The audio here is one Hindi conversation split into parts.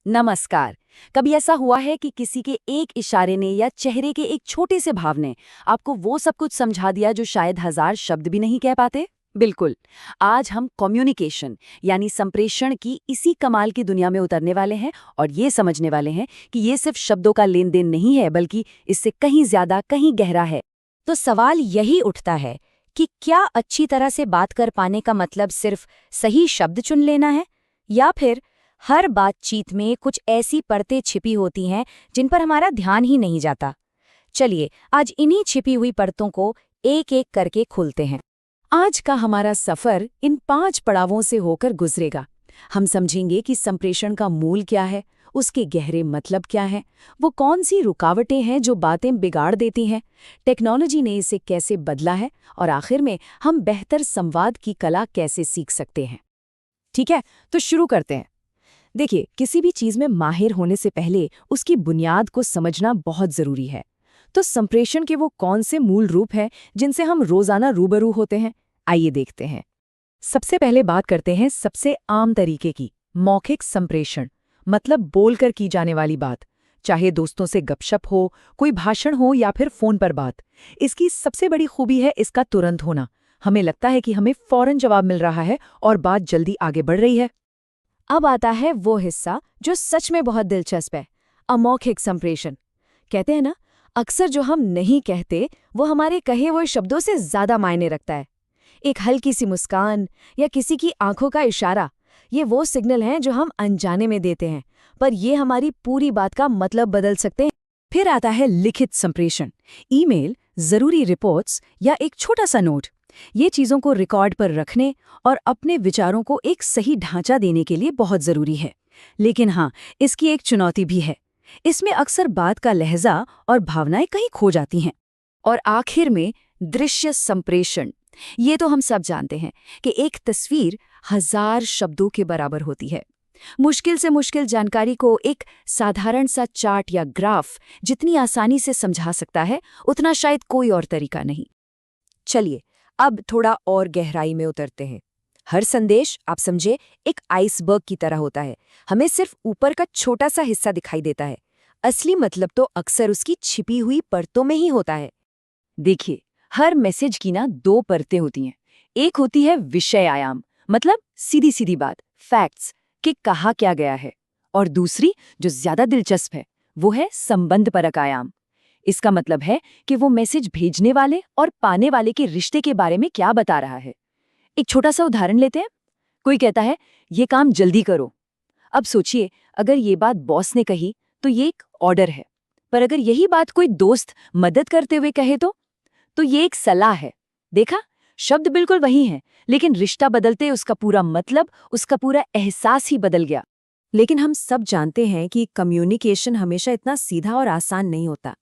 नमस्कार। कभी ऐसा हुआ है कि किसी के एक इशारे ने या चेहरे के एक छोटे से भाव ने आपको वो सब कुछ समझा दिया जो शायद 1000 शब्द भी नहीं कह पाते? बिल्कुल। आज हम कम्युनिकेशन यानी संप्रेषण की इसी कमाल की दुनिया में उतरने वाले हैं और ये समझने वाले हैं कि ये सिर्फ शब्दों का लेन देन नहीं है, बल्कि इससे कहीं ज्यादा, कहीं गहरा है। तो सवाल यही उठता है कि क्या अच्छी तरह से बात कर पाने का मतलब सिर्फ सही शब्द चुन लेना है, या फिर हर बातचीत में कुछ ऐसी परतें छिपी होती हैं जिन पर हमारा ध्यान ही नहीं जाता। चलिए आज इन्हीं छिपी हुई परतों को एक एक करके खोलते हैं। आज का हमारा सफर इन 5 पड़ावों से होकर गुजरेगा। हम समझेंगे कि संप्रेषण का मूल क्या है, उसके गहरे मतलब क्या है, वो कौन सी रुकावटें हैं जो बातें बिगाड़ देती हैं, टेक्नोलॉजी ने इसे कैसे बदला है और आखिर में हम बेहतर संवाद की कला कैसे सीख सकते हैं। ठीक है, तो शुरू करते हैं। देखिए, किसी भी चीज में माहिर होने से पहले उसकी बुनियाद को समझना बहुत जरूरी है। तो संप्रेषण के वो कौन से मूल रूप हैं जिनसे हम रोजाना रूबरू होते हैं, आइए देखते हैं। सबसे पहले बात करते हैं सबसे आम तरीके की, मौखिक संप्रेषण, मतलब बोलकर की जाने वाली बात। चाहे दोस्तों से गपशप हो, कोई भाषण हो या फिर फोन पर बात। इसकी सबसे बड़ी खूबी है इसका तुरंत होना। हमें लगता है कि हमें फौरन जवाब मिल रहा है और बात जल्दी आगे बढ़ रही है। अब आता है वो हिस्सा जो सच में बहुत दिलचस्प है, अमौखिक संप्रेषण। कहते हैं ना, अक्सर जो हम नहीं कहते वो हमारे कहे हुए शब्दों से ज्यादा मायने रखता है। एक हल्की सी मुस्कान या किसी की आंखों का इशारा, ये वो सिग्नल हैं जो हम अनजाने में देते हैं, पर ये हमारी पूरी बात का मतलब बदल सकते हैं। फिर आता है लिखित संप्रेषण, ईमेल, जरूरी रिपोर्ट्स या एक छोटा सा नोट। ये चीज़ों को रिकॉर्ड पर रखने और अपने विचारों को एक सही ढांचा देने के लिए बहुत ज़रूरी है। लेकिन हाँ, इसकी एक चुनौती भी है। इसमें अक्सर बात का लहजा और भावनाएं कहीं खो जाती हैं। और आखिर में दृश्य संप्रेषण। ये तो हम सब जानते हैं कि एक तस्वीर 1000 शब्दों के बराबर होती है। मुश्किल से मुश्किल जानकारी को एक साधारण सा चार्ट या ग्राफ जितनी आसानी से समझा सकता है, उतना शायद कोई और तरीका नहीं। चलिए अब थोड़ा और गहराई में उतरते हैं। हर संदेश, आप समझे, एक आइसबर्ग की तरह होता है। हमें सिर्फ ऊपर का छोटा सा हिस्सा दिखाई देता है। असली मतलब तो अक्सर उसकी छिपी हुई परतों में ही होता है। देखिए, हर मैसेज की ना 2 परतें होती हैं। एक होती है विषय आयाम, मतलब सीधी सीधी बात, फैक्ट्स, कि कहा क्या गया है। और दूसरी, जो ज्यादा दिलचस्प है, वो है संबंधपरक आयाम। इसका मतलब है कि वो मैसेज भेजने वाले और पाने वाले के रिश्ते के बारे में क्या बता रहा है। एक छोटा सा उदाहरण लेते हैं। कोई कहता है, ये काम जल्दी करो। अब सोचिए, अगर ये बात बॉस ने कही तो ये एक ऑर्डर है, पर अगर यही बात कोई दोस्त मदद करते हुए कहे तो ये एक सलाह है। देखा, शब्द बिल्कुल वही हैं, लेकिन रिश्ता बदलते उसका पूरा मतलब, उसका पूरा एहसास ही बदल गया। लेकिन हम सब जानते हैं कि कम्युनिकेशन हमेशा इतना सीधा और आसान नहीं होता।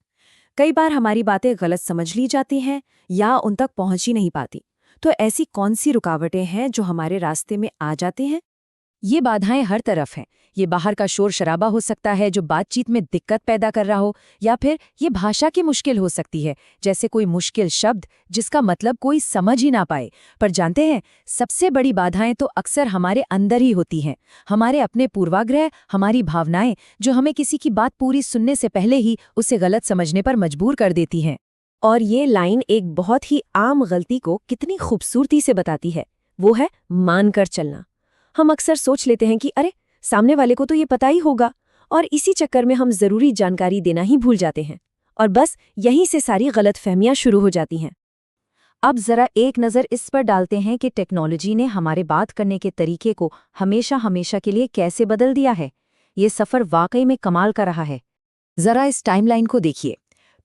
कई बार हमारी बातें गलत समझ ली जाती हैं या उन तक पहुंच ही नहीं पाती। तो ऐसी कौन सी रुकावटें हैं जो हमारे रास्ते में आ जाती हैं? ये बाधाएं हर तरफ हैं। ये बाहर का शोर शराबा हो सकता है जो बातचीत में दिक्कत पैदा कर रहा हो, या फिर ये भाषा की मुश्किल हो सकती है, जैसे कोई मुश्किल शब्द जिसका मतलब कोई समझ ही ना पाए। पर जानते हैं, सबसे बड़ी बाधाएं तो अक्सर हमारे अंदर ही होती हैं। हमारे अपने पूर्वाग्रह, हमारी भावनाएं, जो हमें किसी की बात पूरी सुनने से पहले ही उसे गलत समझने पर मजबूर कर देती हैं। और ये लाइन एक बहुत ही आम गलती को कितनी खूबसूरती से बताती है। वो है मानकर चलना। हम अक्सर सोच लेते हैं कि अरे, सामने वाले को तो ये पता ही होगा, और इसी चक्कर में हम जरूरी जानकारी देना ही भूल जाते हैं। और बस यहीं से सारी गलतफहमियां शुरू हो जाती हैं। अब जरा एक नज़र इस पर डालते हैं कि टेक्नोलॉजी ने हमारे बात करने के तरीके को हमेशा हमेशा के लिए कैसे बदल दिया है। ये सफ़र वाकई में कमाल का रहा है। जरा इस टाइमलाइन को देखिए।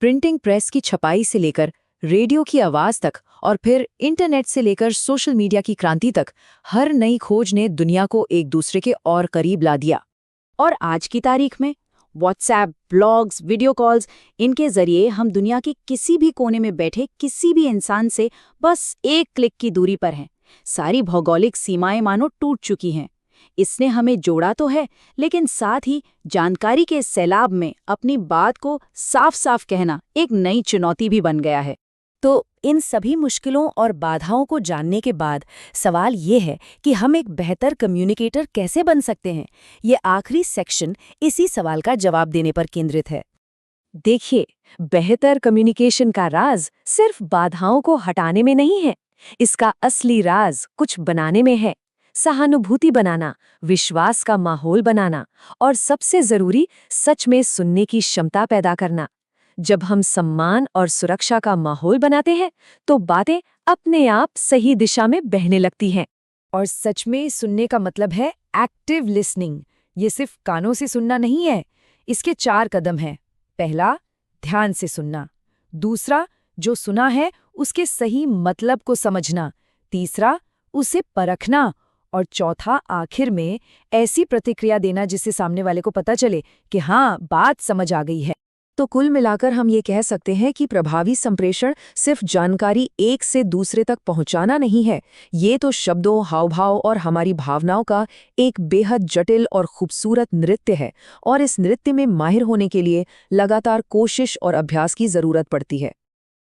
प्रिंटिंग प्रेस की छपाई से लेकर रेडियो की आवाज़ तक, और फिर इंटरनेट से लेकर सोशल मीडिया की क्रांति तक, हर नई खोज ने दुनिया को एक दूसरे के और करीब ला दिया। और आज की तारीख में व्हाट्सएप, ब्लॉग्स, वीडियो कॉल्स, इनके जरिए हम दुनिया के किसी भी कोने में बैठे किसी भी इंसान से बस एक क्लिक की दूरी पर हैं। सारी भौगोलिक सीमाएं मानो टूट चुकी हैं। इसने हमें जोड़ा तो है, लेकिन साथ ही जानकारी के सैलाब में अपनी बात को साफ साफ कहना एक नई चुनौती भी बन गया है। तो इन सभी मुश्किलों और बाधाओं को जानने के बाद सवाल ये है कि हम एक बेहतर कम्युनिकेटर कैसे बन सकते हैं। ये आखिरी सेक्शन इसी सवाल का जवाब देने पर केंद्रित है। देखिए, बेहतर कम्युनिकेशन का राज सिर्फ बाधाओं को हटाने में नहीं है। इसका असली राज कुछ बनाने में है। सहानुभूति बनाना, विश्वास का माहौल बनाना और सबसे जरूरी सच में सुनने की क्षमता पैदा करना। जब हम सम्मान और सुरक्षा का माहौल बनाते हैं तो बातें अपने आप सही दिशा में बहने लगती हैं। और सच में सुनने का मतलब है एक्टिव लिसनिंग। ये सिर्फ कानों से सुनना नहीं है। इसके 4 कदम हैं। पहला, ध्यान से सुनना। दूसरा, जो सुना है उसके सही मतलब को समझना। तीसरा, उसे परखना। और चौथा, आखिर में ऐसी प्रतिक्रिया देना जिससे सामने वाले को पता चले कि हाँ, बात समझ आ गई है। तो कुल मिलाकर हम ये कह सकते हैं कि प्रभावी संप्रेषण सिर्फ जानकारी एक से दूसरे तक पहुंचाना नहीं है। ये तो शब्दों, हावभाव और हमारी भावनाओं का एक बेहद जटिल और खूबसूरत नृत्य है, और इस नृत्य में माहिर होने के लिए लगातार कोशिश और अभ्यास की जरूरत पड़ती है।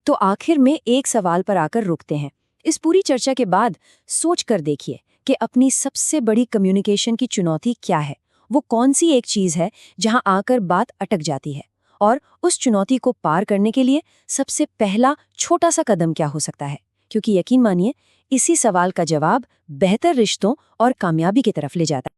तो आखिर में एक सवाल पर आकर रुकते हैं। इस पूरी चर्चा के बाद सोच कर देखिए कि अपनी सबसे बड़ी कम्युनिकेशन की चुनौती क्या है। वो कौन सी एक चीज़ है जहां आकर बात अटक जाती है, और उस चुनौती को पार करने के लिए सबसे पहला छोटा सा कदम क्या हो सकता है। क्योंकि यकीन मानिए, इसी सवाल का जवाब बेहतर रिश्तों और कामयाबी की तरफ ले जाता है।